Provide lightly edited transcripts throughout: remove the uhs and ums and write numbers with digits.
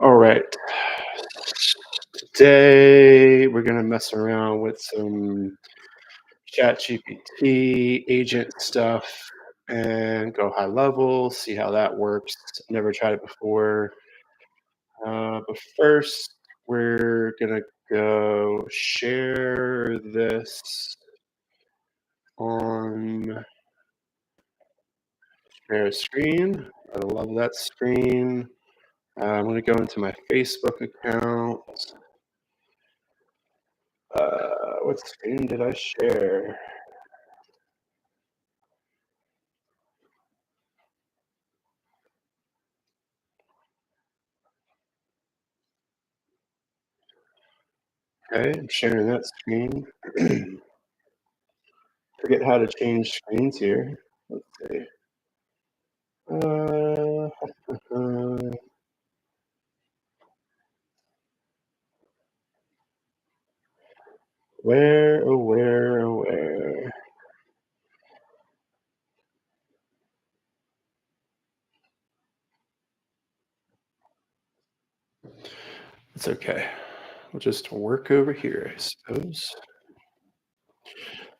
All right. Today we're gonna mess around with some ChatGPT agent stuff and go high level, see how that works. Never tried it before. But first, we're gonna go share this on share screen. I love that screen. I'm gonna go into my Facebook account. What screen did I share? Okay, I'm sharing that screen. Forget how to change screens here. Let's see. Uh, where, oh, where, oh, where? It's okay. We'll just work over here, I suppose.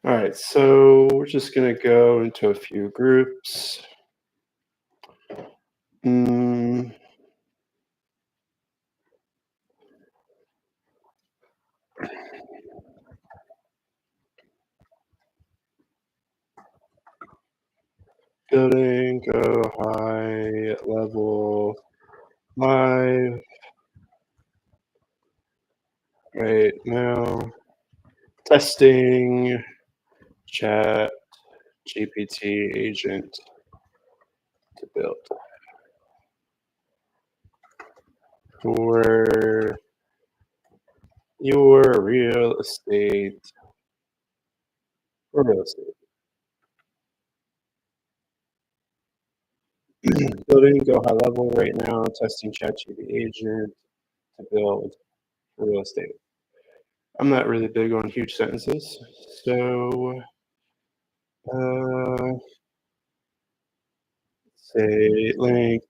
All right, so we're just gonna go into a few groups. Mm, building, go high level, live, right now, testing, chat, GPT agent to build for your real estate. For real estate. Building, go high level right now, testing ChatGPT agent to build for real estate. I'm not really big on huge sentences, so uh, say link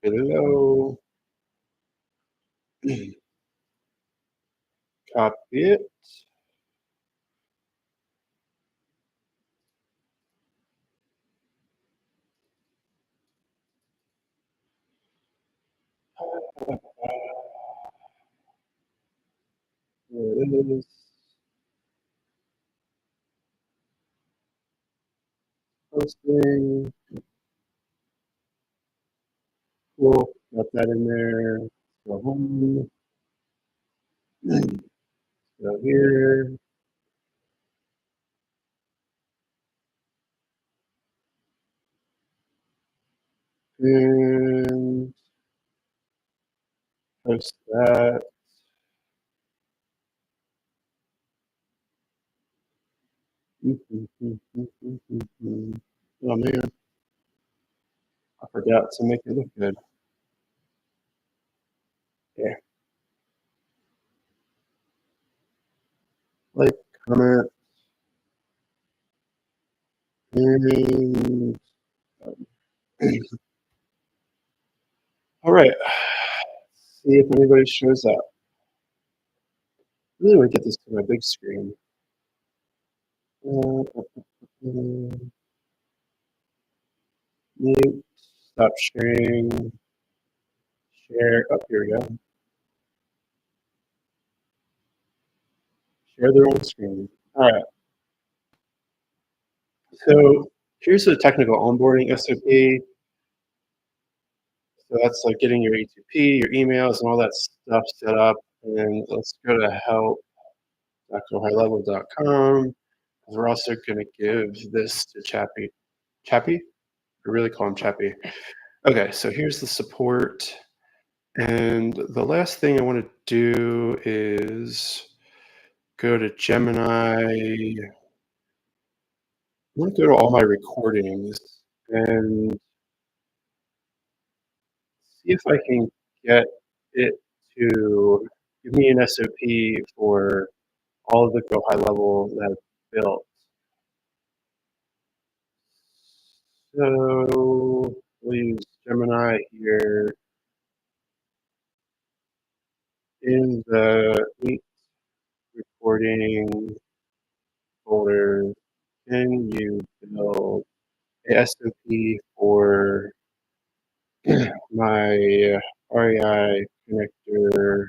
below, copy it. There it is. Posting. Cool. Got that in there. Go home. Go here. And post that. Oh man, I forgot to make it look good. Yeah. Like, comment, and all right. See if anybody shows up. I really want to get this to my big screen. Mute, stop sharing, share. Oh, here we go. Share their own screen. All right. So here's the technical onboarding SOP. So that's like getting your A2P, your emails, and all that stuff set up. And let's go to help.gohighlevel.com. We're also going to give this to Chappie. Chappie? I really call him Chappie. Okay, so here's the support. And the last thing I want to do is go to Gemini. I want to go to all my recordings and see if I can get it to give me an SOP for all of the Go High Level that I've built. So we'll use Gemini here. in the meet recording folder, can you build a SOP for my REI connector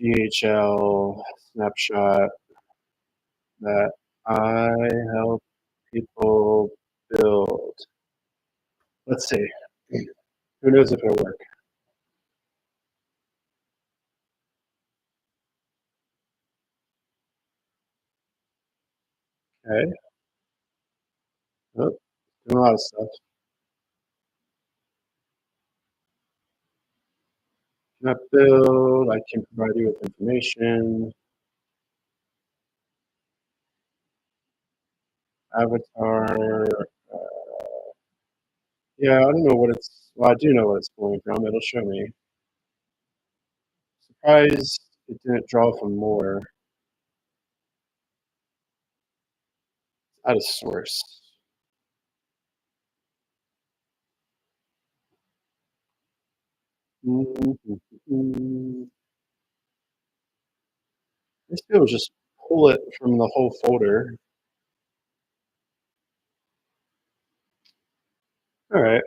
GHL snapshot that I help people build? Let's see. Who knows if it'll work? Okay. Oh, doing a lot of stuff. Not build. I can provide you with information. Avatar. Yeah, I don't know what it's. Well, I do know what it's pulling from. It'll show me. Surprised it didn't draw from more. Out of source. Mm-hmm. This will just pull it from the whole folder. All right.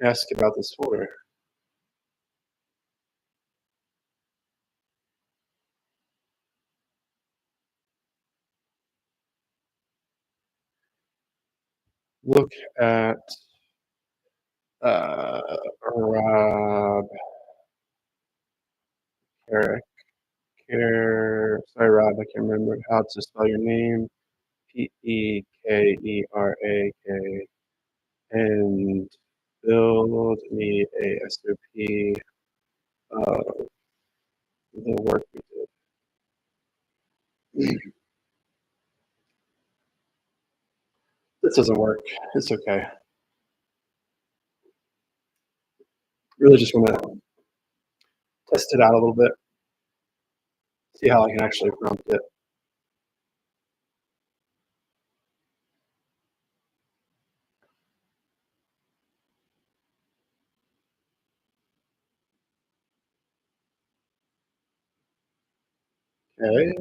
Ask about this folder. Look at uh, Rob Carrick. Sorry, Rob, I can't remember how to spell your name. Pekerake, and build me a SOP of the work we did. This doesn't work. It's okay. Really just want to test it out a little bit, see how I can actually prompt it. Okay.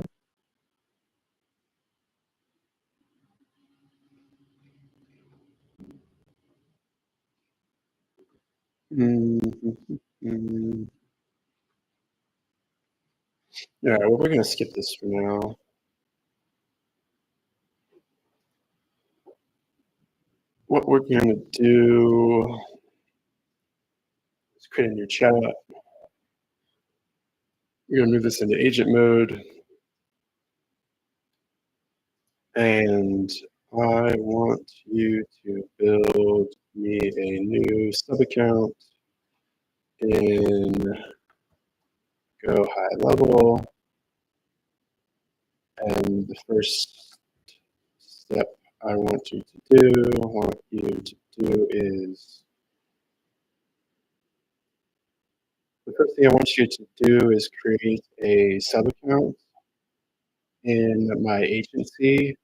Mm-hmm. All right, well, we're going to skip this for now. What we're going to do is create a new chat. We're going to move this into agent mode. And I want you to build me a new sub account in Go High Level. And the first step I want you to do is the first thing I want you to do is create a sub account in my agency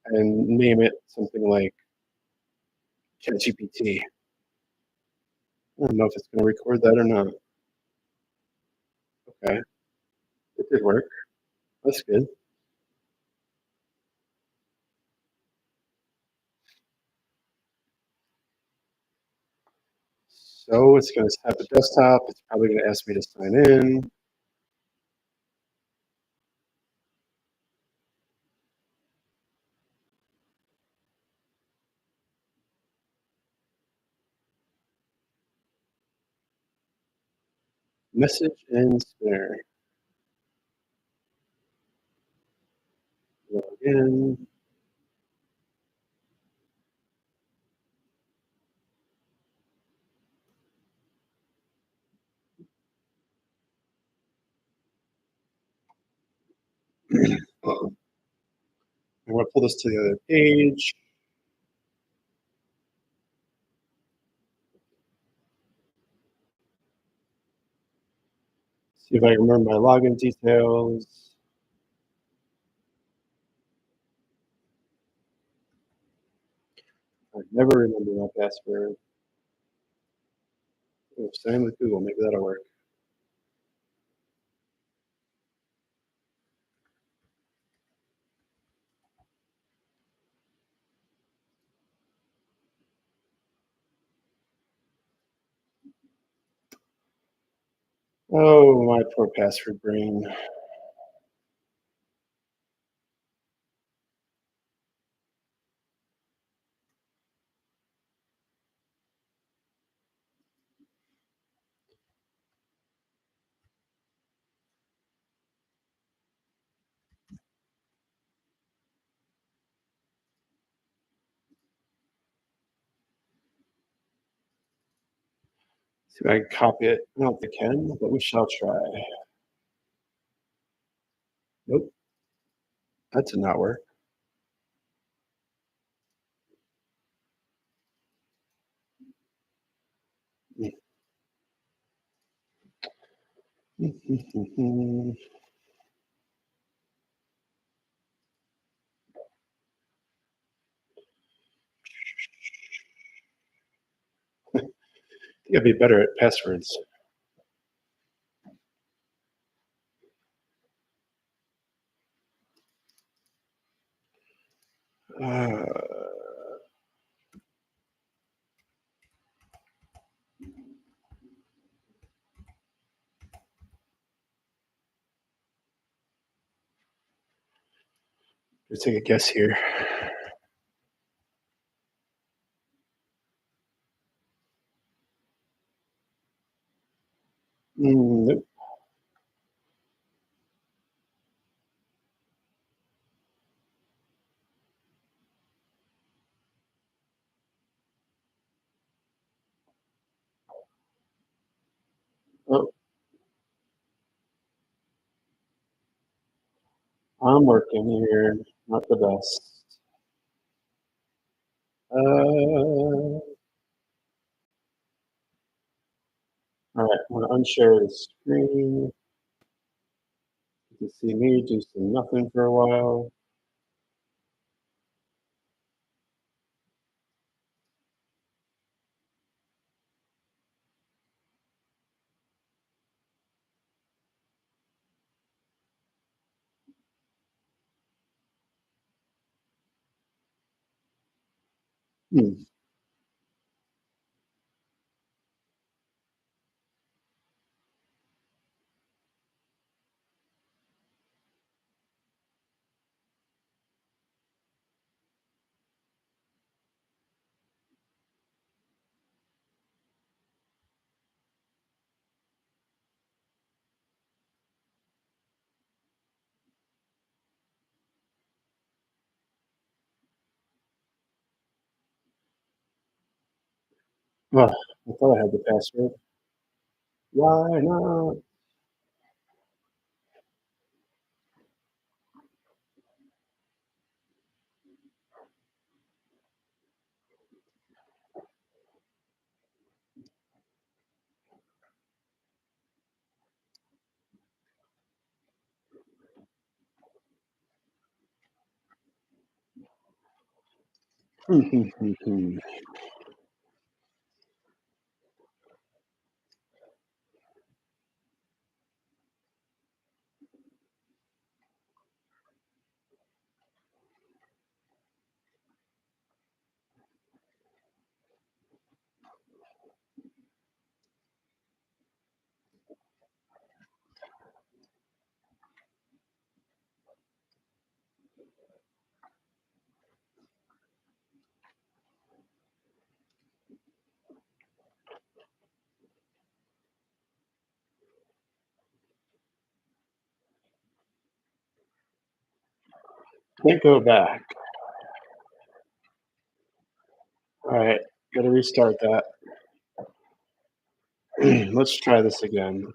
and name it something like ChatGPT. I don't know if it's going to record that or not. Okay, it did work. That's good. So it's going to have a desktop. It's probably going to ask me to sign in. Message and spinner. Log in. I'm going to pull this to the other page. See if I remember my login details. I never remember my password. Oh, same with Google, maybe that'll work. Oh, my poor password brain. See if I can copy it. I don't think I can, but we shall try. Nope, that did not work. I think I'd be better at passwords. Uh, let's take a guess here. Nope. Oh, I'm working here. Not the best. All right, I'm gonna unshare the screen. You can see me do some nothing for a while. Hmm. Well, I thought I had the password. Why not? Can't go back. All right, gotta restart that. Let's try this again.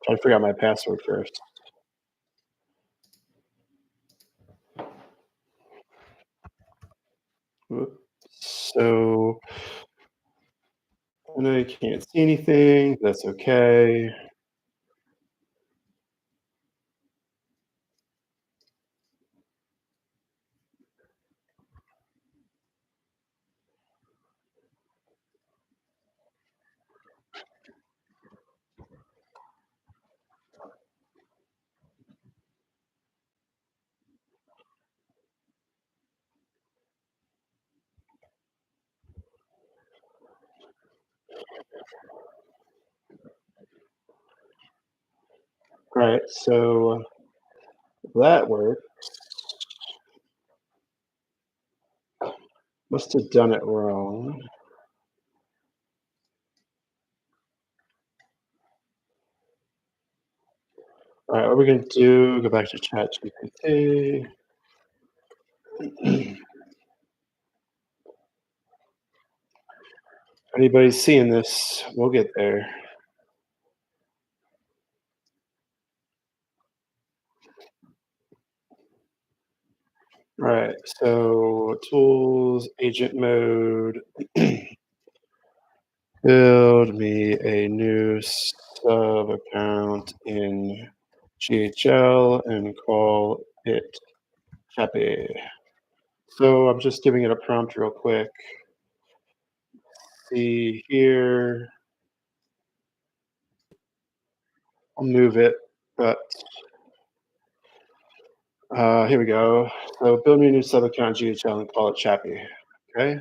Try to figure out my password first. Whoop. So I know you can't see anything. That's okay. Alright, so that worked. Must have done it wrong. Alright, what we're gonna do, go back to ChatGPT. Anybody's seeing this, we'll get there. Alright, so tools, agent mode, build me a new sub account in GHL and call it Chappy. So I'm just giving it a prompt real quick. See here, I'll move it, but here we go. So build me a new sub account in GHL and call it Chappy. Okay.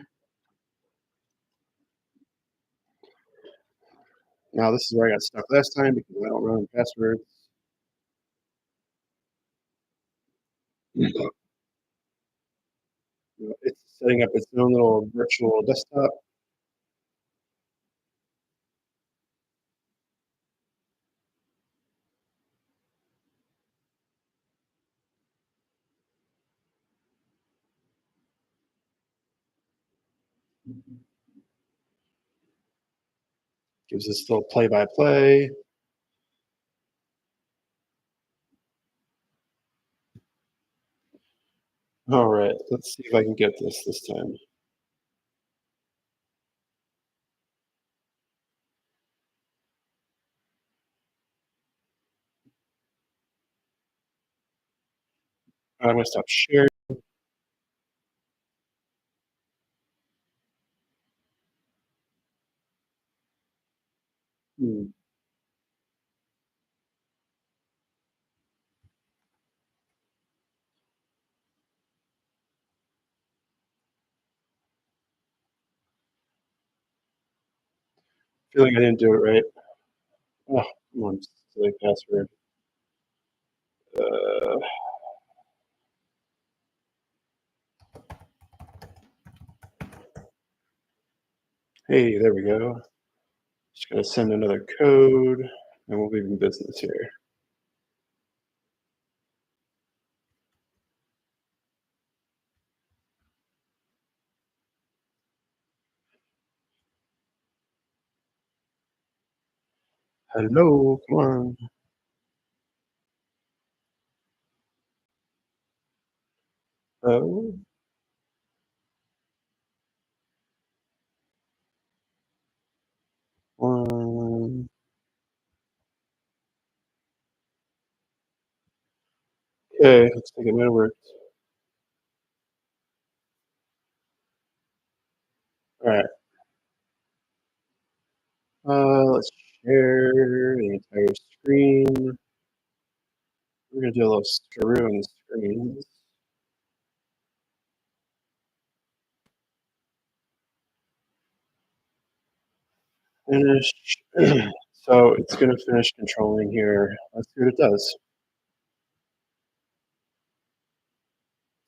Now this is where I got stuck last time because I don't remember passwords. It's setting up its own little virtual desktop. Gives us a little play-by-play. All right, let's see if I can get this time. I'm gonna stop sharing. Hmm. Feeling I didn't do it right. Oh, come on, silly password. Uh, hey, there we go. Just gonna send another code, and we'll be in business here. Hello, come on. Oh, um, okay, looks like it might have worked. All right. Let's share the entire screen. We're gonna do a little screw on the screen. Finish. So it's gonna finish controlling here. Let's see what it does.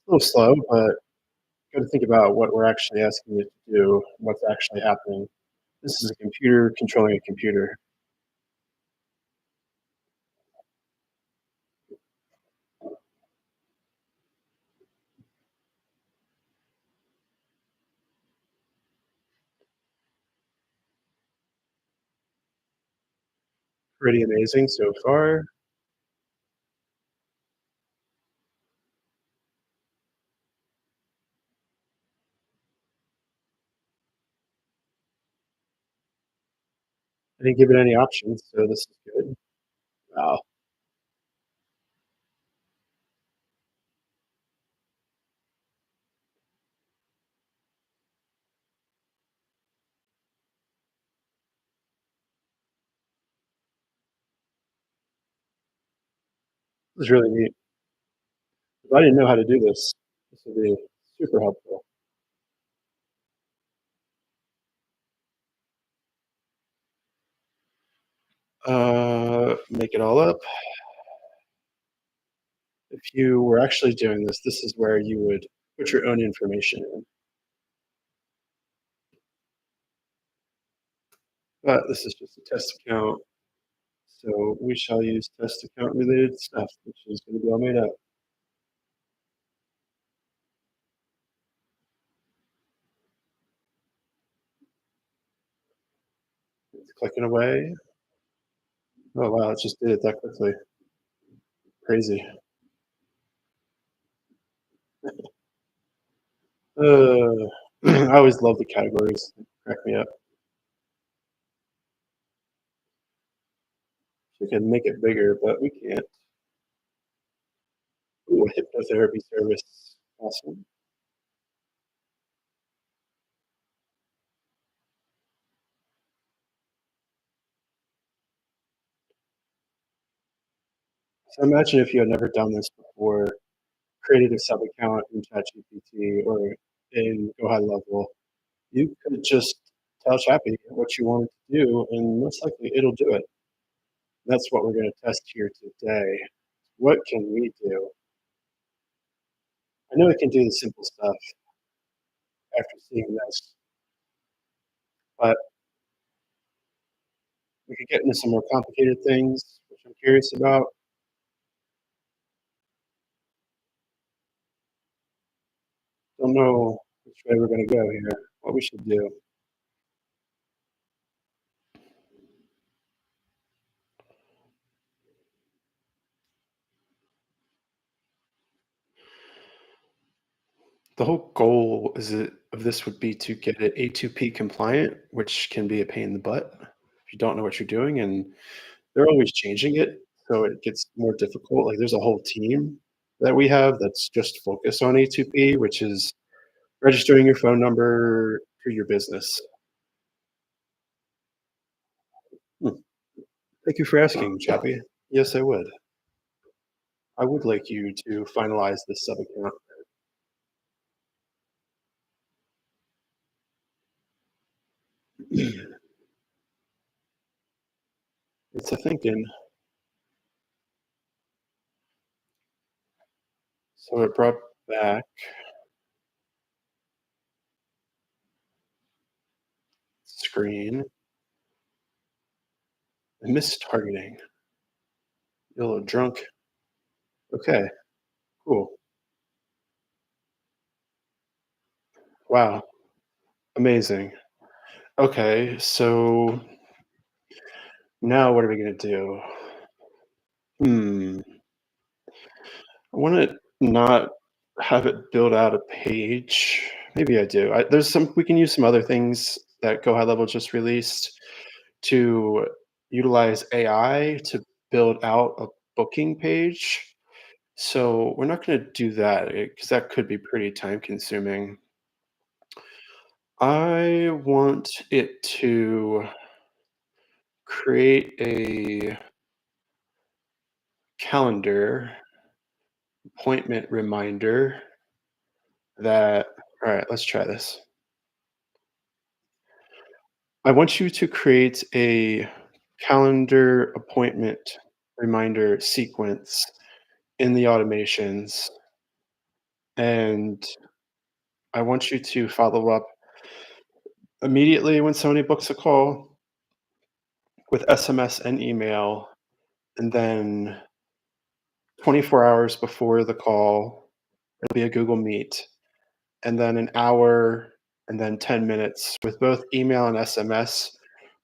A little slow, but got to think about what we're actually asking it to do, what's actually happening. This is a computer controlling a computer. Pretty amazing so far. I didn't give it any options, so this is good. Wow, this is really neat. If I didn't know how to do this, this would be super helpful. Make it all up. if you were actually doing this, this is where you would put your own information in. But this is just a test account, so we shall use test account related stuff, which is going to be all made up. It's clicking away. Oh wow, it just did it that quickly. Crazy. I always love the categories. They crack me up. We can make it bigger, but we can't. Ooh, a hypnotherapy service. Awesome. So imagine if you had never done this before, created a sub account in ChatGPT or in Go High Level, you could just tell Chappy what you wanted to do, and most likely it'll do it. That's what we're going to test here today. What can we do? I know it can do the simple stuff after seeing this, but we could get into some more complicated things, which I'm curious about. Don't know which way we're going to go here, what we should do. The whole goal of this would be to get it A2P compliant, which can be a pain in the butt if you don't know what you're doing, and they're always changing it, so it gets more difficult. Like, there's a whole team that we have that's just focused on A2P, which is registering your phone number to your business. Hmm. Thank you for asking, Chappie. Yes, I would. I would like you to finalize this sub account. It's a thinking. So it brought back screen and mistargeting. You're a little drunk. Okay, cool. Wow, amazing. Okay, so now what are we gonna do? Hmm. I wanna not have it build out a page. Maybe I do. There's some we can use some other things that Go High Level just released to utilize AI to build out a booking page. So we're not gonna do that because that could be pretty time consuming. I want it to create a calendar appointment reminder that all right, let's try this. I want you to create a calendar appointment reminder sequence in the automations, and I want you to follow up immediately when somebody books a call with SMS and email, and then 24 hours before the call, it'll be a Google Meet, and then an hour, and then 10 minutes with both email and SMS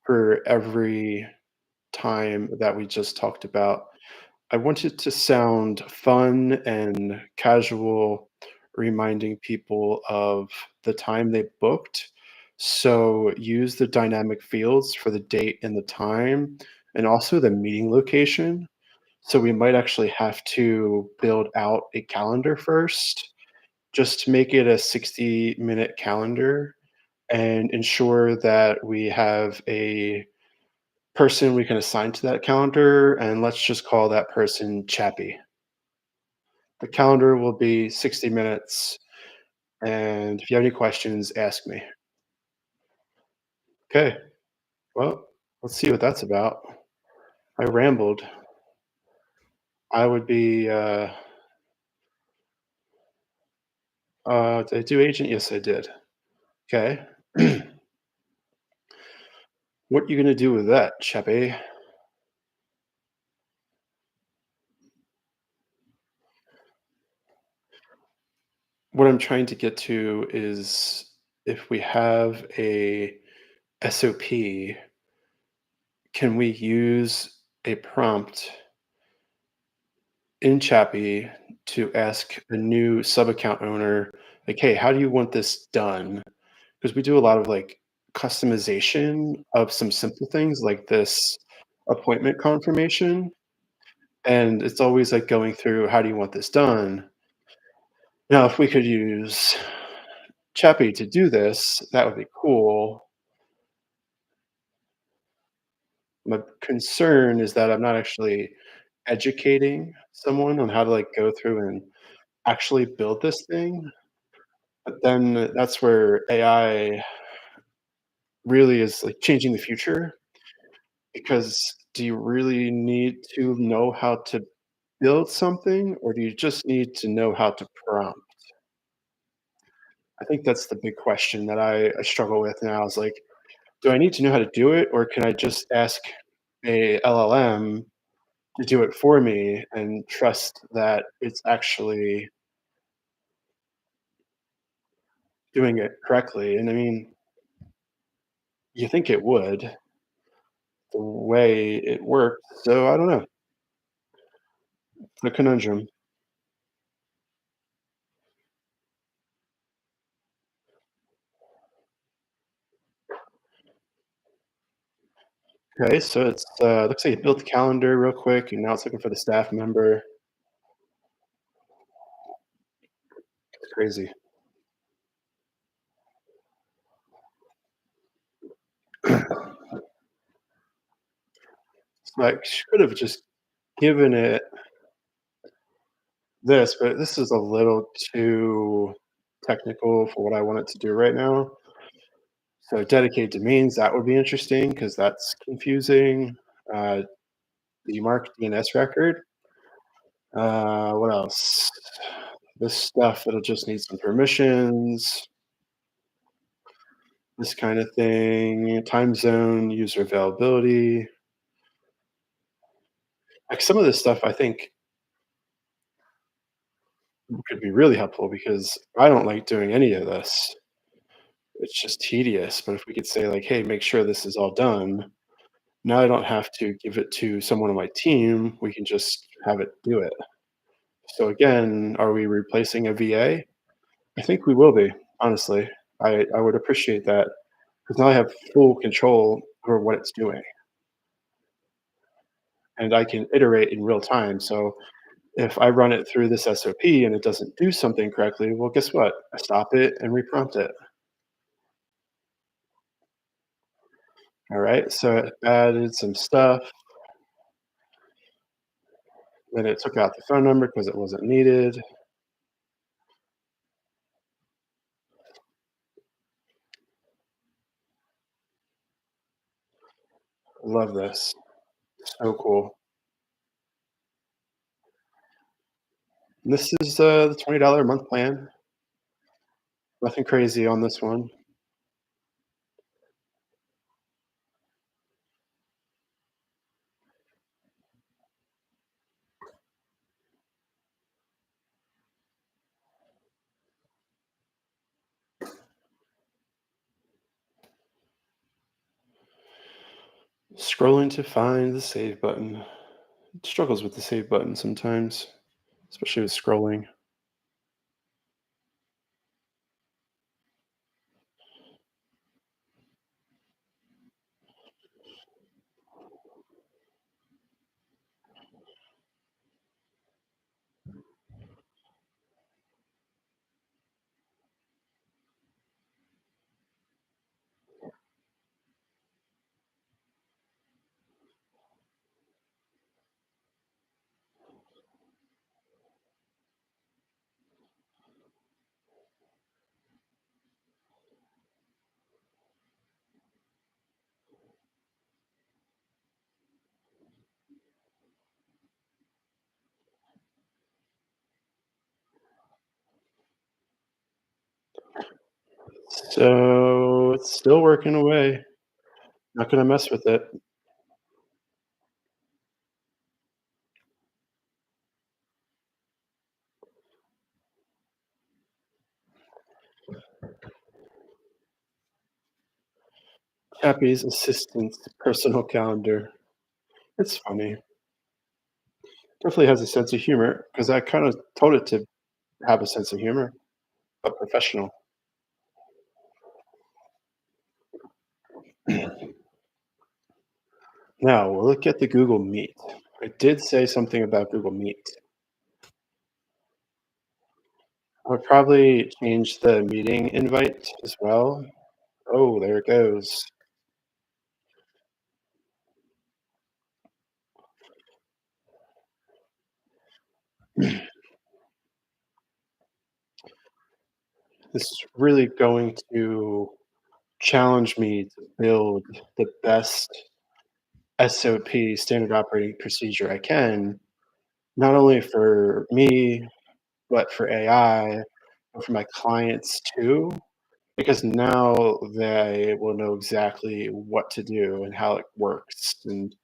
for every time that we just talked about. I want it to sound fun and casual, reminding people of the time they booked. So use the dynamic fields for the date and the time, and also the meeting location. So we might actually have to build out a calendar first, just to make it a 60-minute calendar and ensure that we have a person we can assign to that calendar, and let's just call that person Chappie. The calendar will be 60 minutes, and if you have any questions, ask me. Okay, well, let's see what that's about. I rambled. I would be Did I do agent? Yes, I did. Okay. What you gonna do with that, Chappie? What I'm trying to get to is if we have a SOP, can we use a prompt in Chappie to ask a new sub account owner, like, hey, how do you want this done? Because we do a lot of like customization of some simple things like this appointment confirmation. And it's always like going through, how do you want this done? Now, if we could use Chappie to do this, that would be cool. My concern is that I'm not actually educating someone on how to like go through and actually build this thing. But then that's where AI really is like changing the future, because do you really need to know how to build something, or do you just need to know how to prompt? I think that's the big question that I struggle with now is like, do I need to know how to do it, or can I just ask a LLM to do it for me and trust that it's actually doing it correctly? And I mean, you think it would, the way it works. So I don't know. The conundrum. Okay, so it's looks like it built the calendar real quick, and now it's looking for the staff member. It's crazy. So I should have just given it this, but this is a little too technical for what I want it to do right now. So dedicated domains, that would be interesting because that's confusing. Uh, the mark DNS record. What else? This stuff, it'll just need some permissions, this kind of thing, time zone, user availability. Like some of this stuff I think could be really helpful because I don't like doing any of this. It's just tedious. But if we could say, like, hey, make sure this is all done, now I don't have to give it to someone on my team. We can just have it do it. So again, are we replacing a VA? I think we will be, honestly. I would appreciate that because now I have full control over what it's doing and I can iterate in real time. So if I run it through this SOP and it doesn't do something correctly, well, guess what? I stop it and reprompt it. All right. So it added some stuff. Then it took out the phone number because it wasn't needed. Love this. So cool. And this is the $20 a month plan. Nothing crazy on this one. Scrolling to find the save button. It struggles with the save button sometimes, especially with scrolling. So it's still working away. Not gonna mess with it. Chappie's assistant's personal calendar. It's funny. Definitely has a sense of humor because I kind of told it to have a sense of humor, but professional. Now we'll look at the Google Meet. I did say something about Google Meet. I would probably change the meeting invite as well. Oh, there it goes. This is really going to challenge me to build the best SOP, standard operating procedure I can, not only for me, but for AI, but for my clients too, because now they will know exactly what to do and how it works. And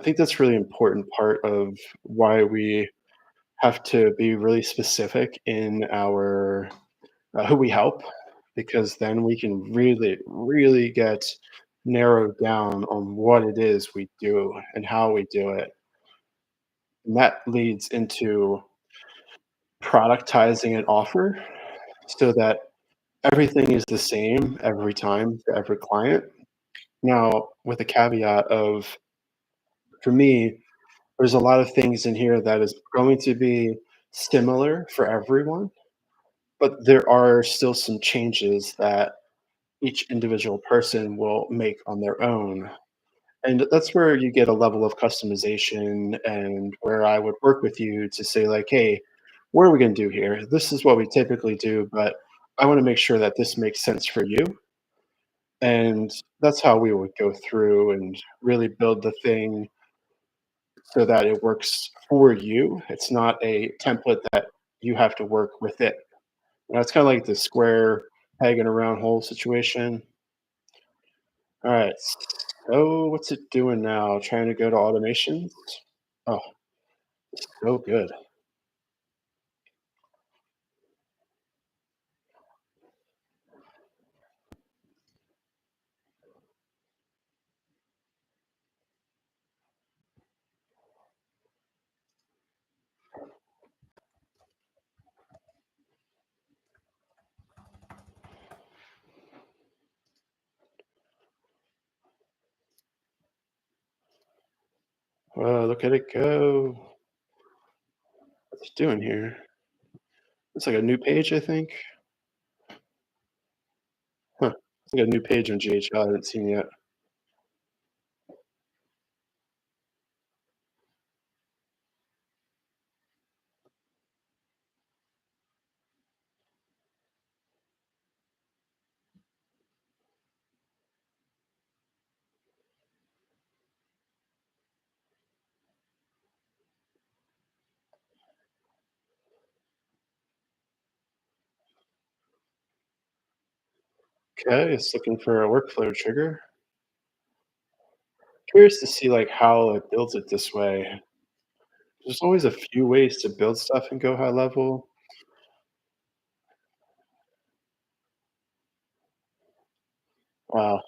I think that's really important part of why we have to be really specific in our who we help, because then we can really, really get narrowed down on what it is we do and how we do it. And that leads into productizing an offer so that everything is the same every time for every client. Now, with a caveat of, for me, there's a lot of things in here that is going to be similar for everyone, but there are still some changes that each individual person will make on their own. And that's where you get a level of customization and where I would work with you to say, like, hey, what are we going to do here? This is what we typically do, but I want to make sure that this makes sense for you. And that's how we would go through and really build the thing so that it works for you. It's not a template that you have to work with it. It's kind of like the square peg in a round hole situation. All right. So what's it doing now? Trying to go to automations? Oh, so good. Look at it go. What's it doing here? It's like a new page, I think. Huh. It's like a new page on GHL I haven't seen yet. Okay, it's looking for a workflow trigger. Curious to see like how it builds it this way. There's always a few ways to build stuff and go high level. Wow.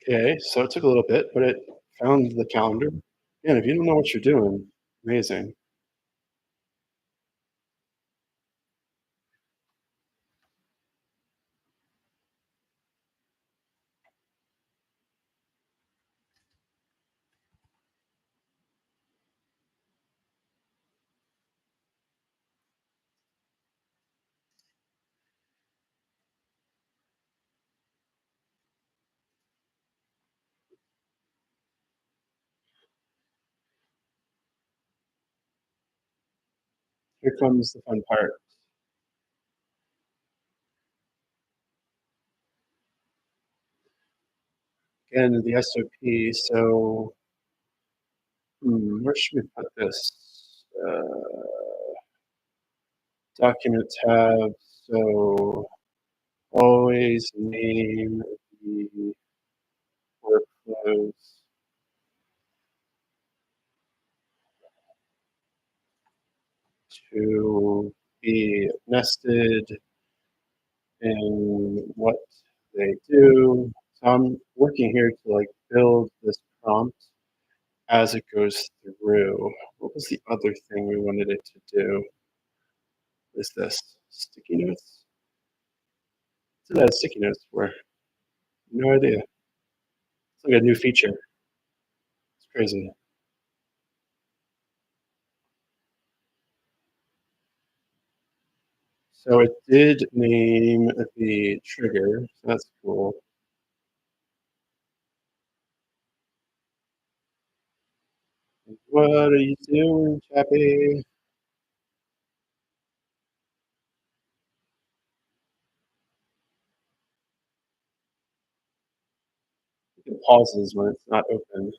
Okay, so it took a little bit, but it found the calendar. Man, if you don't know what you're doing, amazing. here comes the fun part. Again, the SOP. So, where should we put this? Document tab. So, always name the workflows to be nested in what they do. So I'm working here to like build this prompt as it goes through. What was the other thing we wanted it to do? Is this sticky notes? What's that sticky notes for? No idea. It's like a new feature. It's crazy. So it did name the trigger. So that's cool. What are you doing, Chappie? It pauses when it's not open.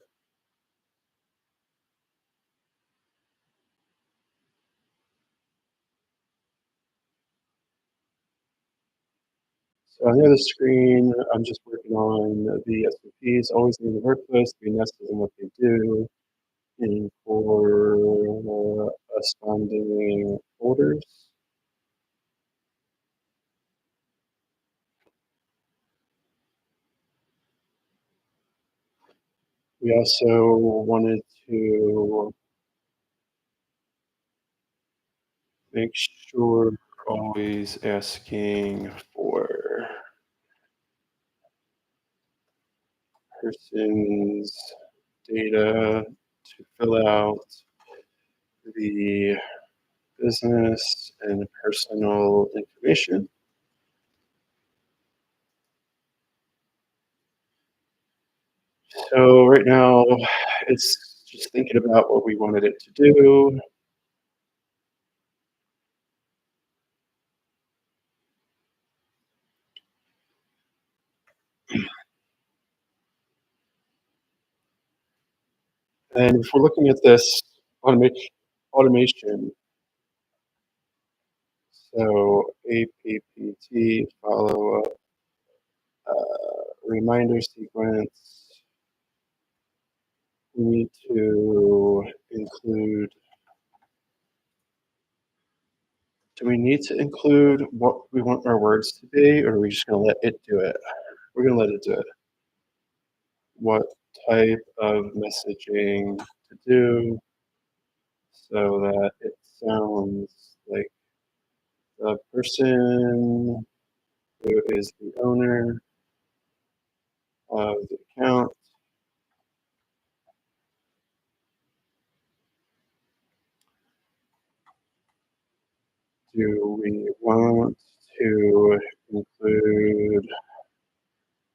So on the other screen, I'm just working on the SOPs. Always need the workflows to be nested in what they do, and for corresponding folders. We also wanted to make sure we're always asking for person's data to fill out the business and personal information. So right now it's just thinking about what we wanted it to do. And if we're looking at this automation, so APPT follow up reminder sequence, we need to include, do we need to include what we want our words to be, or are we just going to let it do it? We're going to let it do it. What type of messaging to do so that it sounds like the person who is the owner of the account. Do we want to include,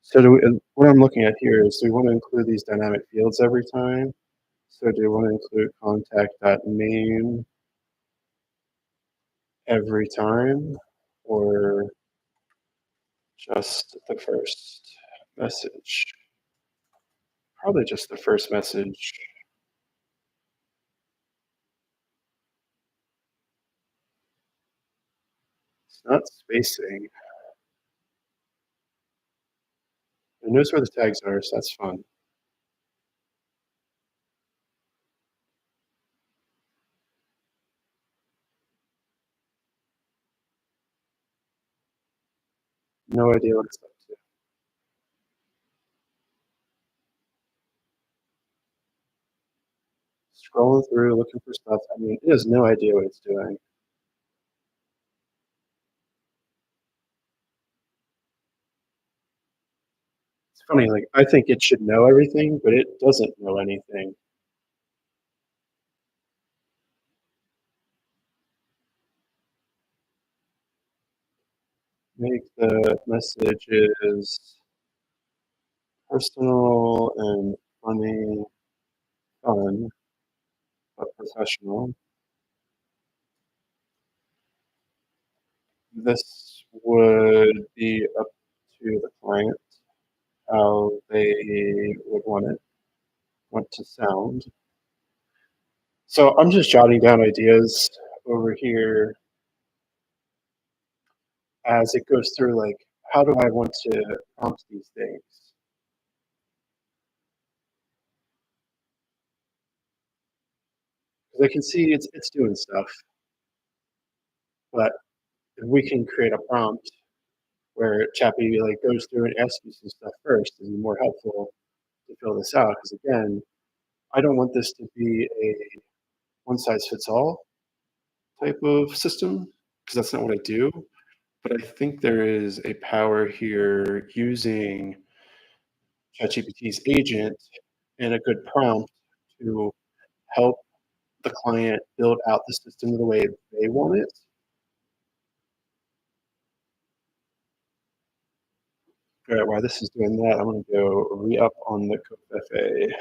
so do we, what I'm looking at here is, do we want to include these dynamic fields every time? So do we want to include contact.name every time, or just the first message? Probably just the first message. It's not spacing. It knows where the tags are, so that's fun. No idea what it's up to. Scrolling through, looking for stuff. I mean, it has no idea what it's doing. It's funny, like, I think it should know everything, but it doesn't know anything. Make the messages personal and funny, fun, but professional. This would be up to the client how they would want to sound. So I'm just jotting down ideas over here as it goes through, like, how do I want to prompt these things? 'Cause I can see it's doing stuff, but if we can create a prompt where Chappy, like, goes through and asks you some stuff first, it'd be more helpful to fill this out. Because again, I don't want this to be a one size fits all type of system, because that's not what I do. But I think there is a power here using ChatGPT's agent and a good prompt to help the client build out the system the way they want it. All right, while this is doing that, I'm gonna go re-up on the Covfefe.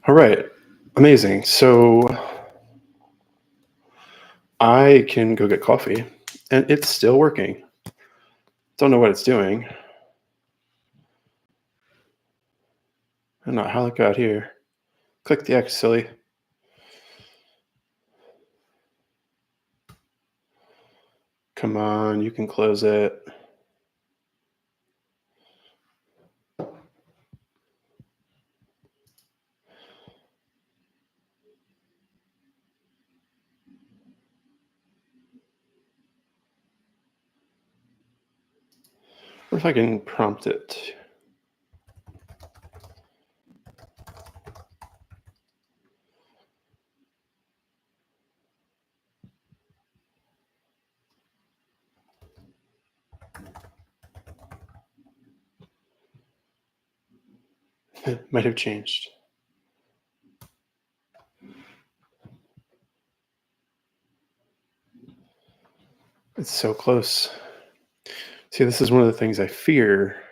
All right, amazing. So I can go get coffee, and it's still working. Don't know what it's doing. I don't know how it got here. Click the X, silly. Come on, you can close it. Or if I can prompt it. It might have changed. It's so close. See, this is one of the things I fear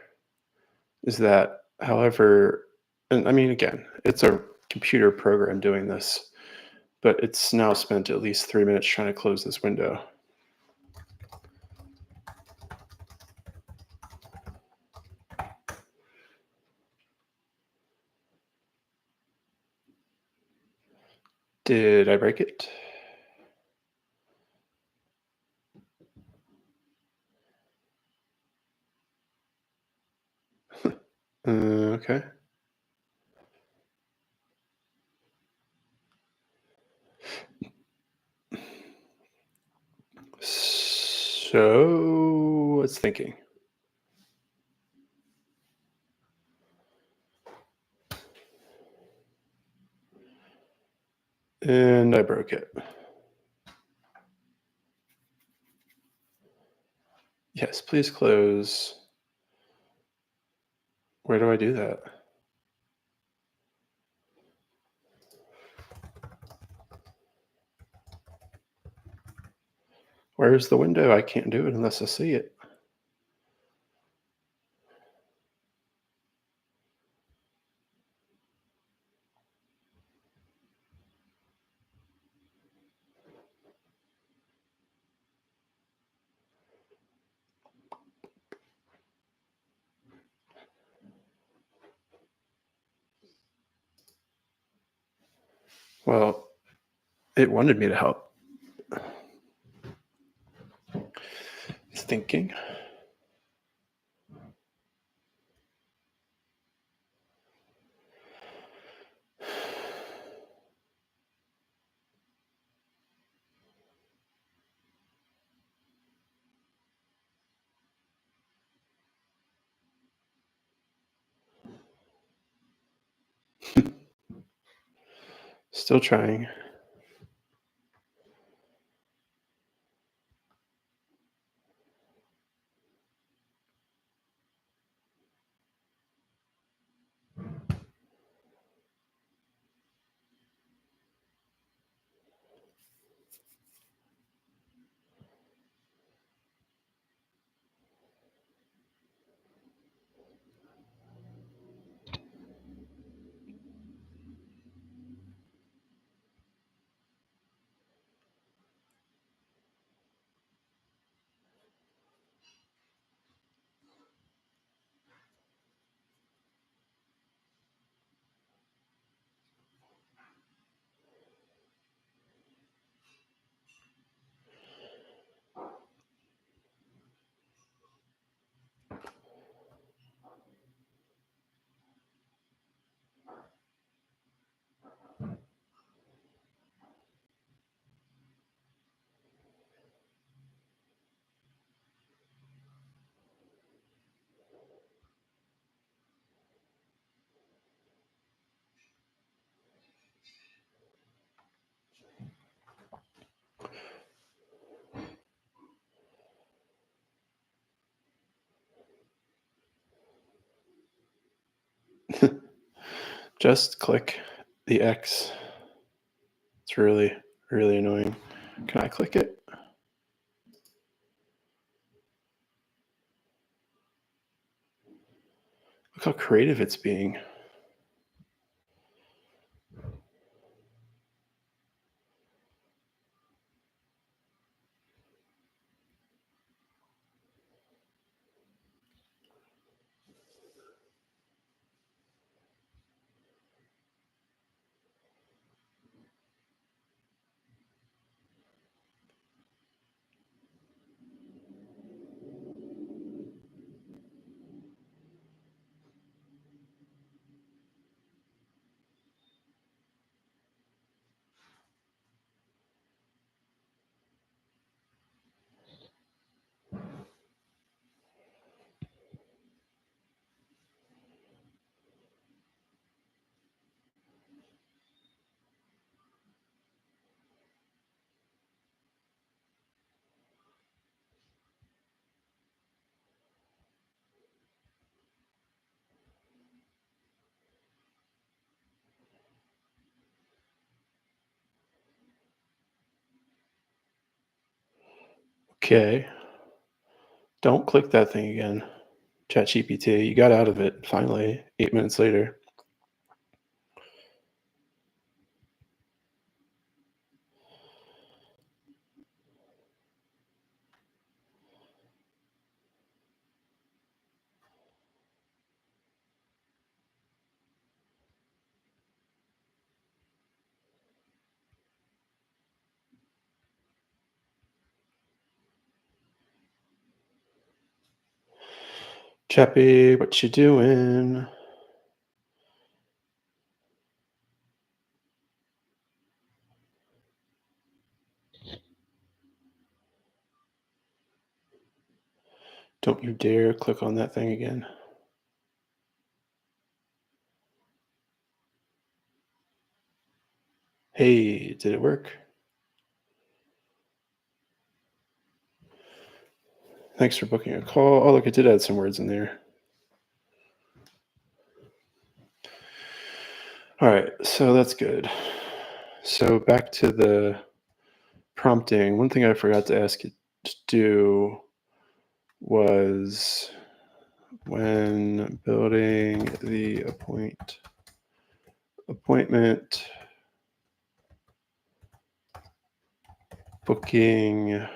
is that, however, and I mean, again, it's a computer program doing this, but it's now spent at least 3 minutes trying to close this window. Did I break it? Okay. So it's thinking. And I broke it. Yes, please close. Where do I do that? Where's the window? I can't do it unless I see it. Well, it wanted me to help. It's thinking. Still trying. Just click the X. It's really, really annoying. Can I click it? Look how creative it's being. Okay. Don't click that thing again. ChatGPT, you got out of it finally 8 minutes later. Chappie, what you doing? Don't you dare click on that thing again. Hey, did it work? Thanks for booking a call. Oh, look, it did add some words in there. All right, so that's good. So back to the prompting. One thing I forgot to ask it to do was when building the appointment booking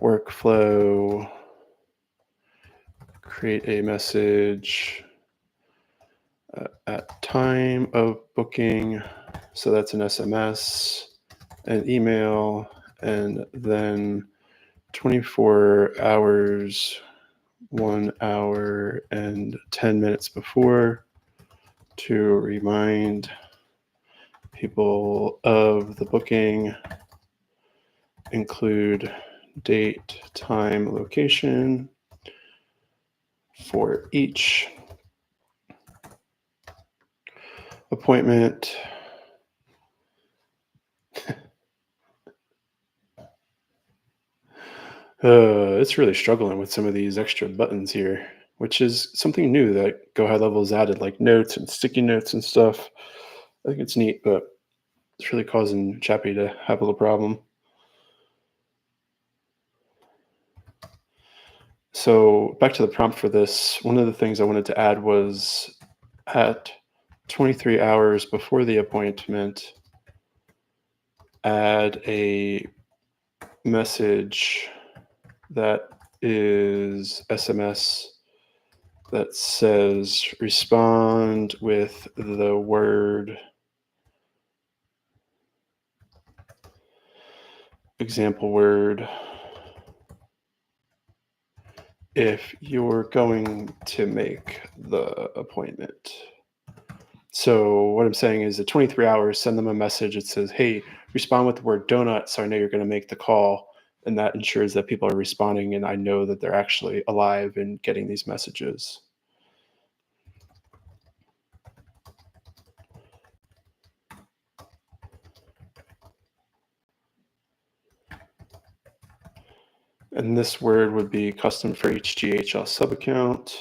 workflow, create a message at time of booking. So that's an SMS, an email, and then 24 hours, 1 hour, and 10 minutes before to remind people of the booking, include date, time, location for each appointment. It's really struggling with some of these extra buttons here, which is something new that Go High Level has added, like notes and sticky notes and stuff. I think it's neat, but it's really causing Chappie to have a little problem. So back to the prompt for this, one of the things I wanted to add was at 23 hours before the appointment, add a message that is SMS that says respond with the word example word if you're going to make the appointment. So what I'm saying is at 23 hours, send them a message that says, hey, respond with the word donut so I know you're going to make the call. And that ensures that people are responding and I know that they're actually alive and getting these messages. And this word would be custom for each GHL subaccount.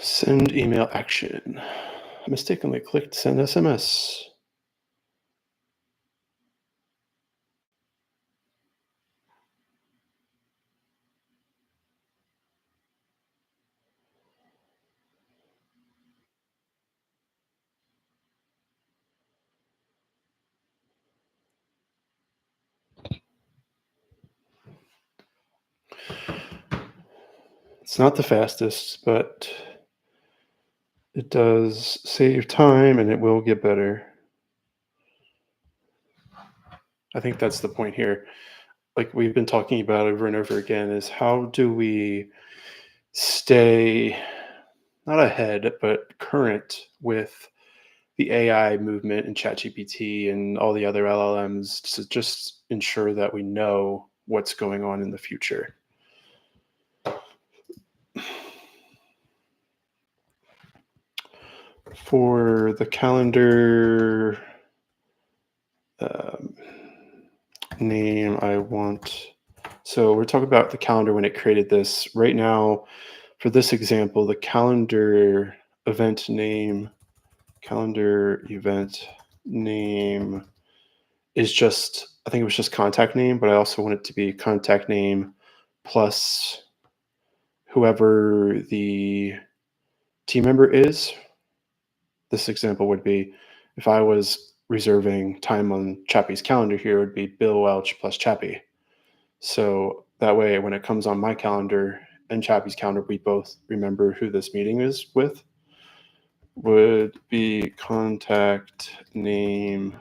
Send email action. I mistakenly clicked send SMS. It's not the fastest, but it does save time and it will get better. I think that's the point here. Like we've been talking about over and over again is how do we stay not ahead but current with the AI movement and ChatGPT and all the other LLMs to just ensure that we know what's going on in the future. For the calendar um, name, I want. So we're talking about the calendar when it created this. Right now, for this example, the calendar event name, calendar event name is just, I think it was just contact name, but I also want it to be contact name plus whoever the team member is. This example would be if I was reserving time on Chappie's calendar here, it would be Bill Welch plus Chappie. So that way, when it comes on my calendar and Chappie's calendar, we both remember who this meeting is with. Would be contact name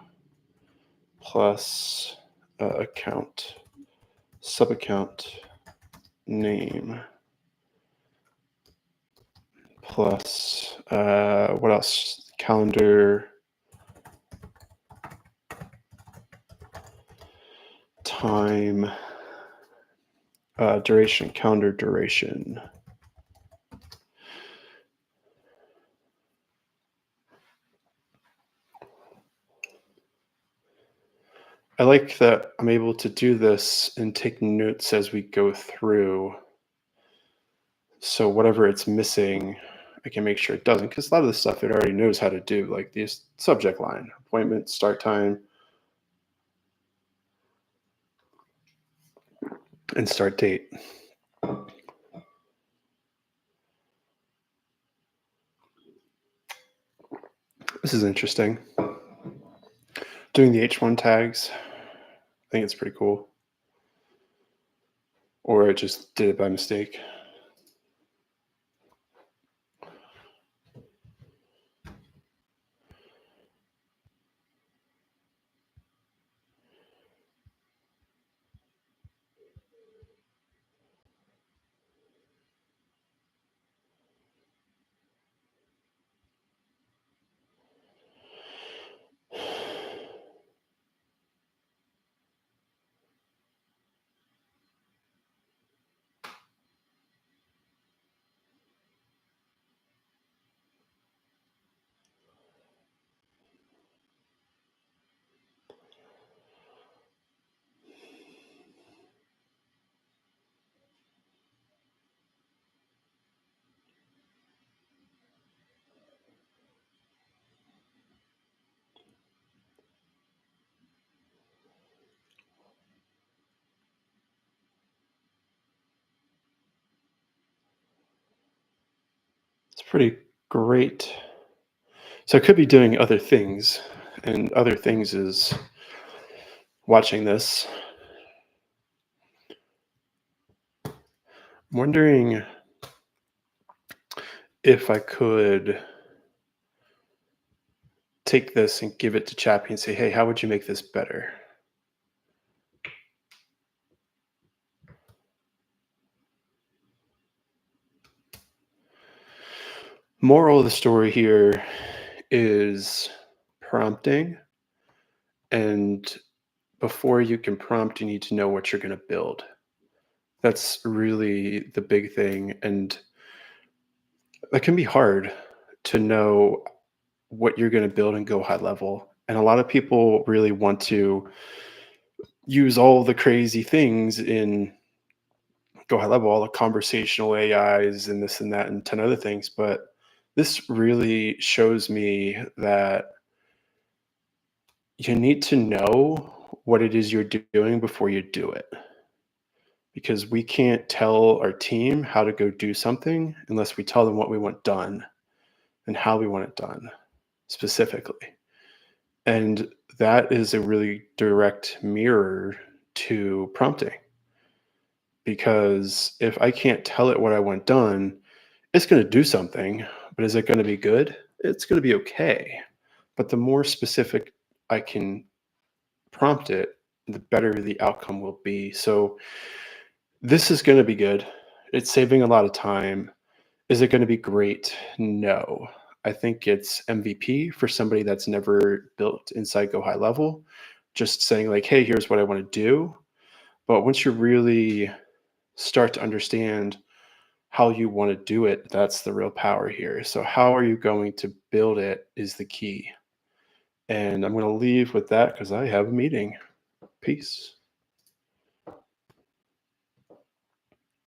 plus account, sub account name plus what else? Calendar time duration, calendar duration. I like that I'm able to do this and take notes as we go through. So whatever it's missing, I can make sure it doesn't, because a lot of the stuff it already knows how to do, like the subject line, appointment, start time, and start date. This is interesting. Doing the H1 tags, I think it's pretty cool. Or I just did it by mistake. It's pretty great. So I could be doing other things, and other things is watching this. I'm wondering if I could take this and give it to Chappie and say, hey, how would you make this better? Moral of the story here is prompting. And before you can prompt, you need to know what you're going to build. That's really the big thing. And that can be hard to know what you're going to build and go high level. And a lot of people really want to use all the crazy things in go high level, all the conversational AIs and this and that and 10 other things. But this really shows me that you need to know what it is you're doing before you do it. Because we can't tell our team how to go do something unless we tell them what we want done and how we want it done specifically. And that is a really direct mirror to prompting. Because if I can't tell it what I want done, it's going to do something, but is it going to be good? It's going to be okay. But the more specific I can prompt it, the better the outcome will be. So this is going to be good. It's saving a lot of time. Is it going to be great? No. I think it's MVP for somebody that's never built inside Go High Level. Just saying like, hey, here's what I want to do. But once you really start to understand how you want to do it, that's the real power here. So how are you going to build it is the key. And I'm going to leave with that because I have a meeting. Peace.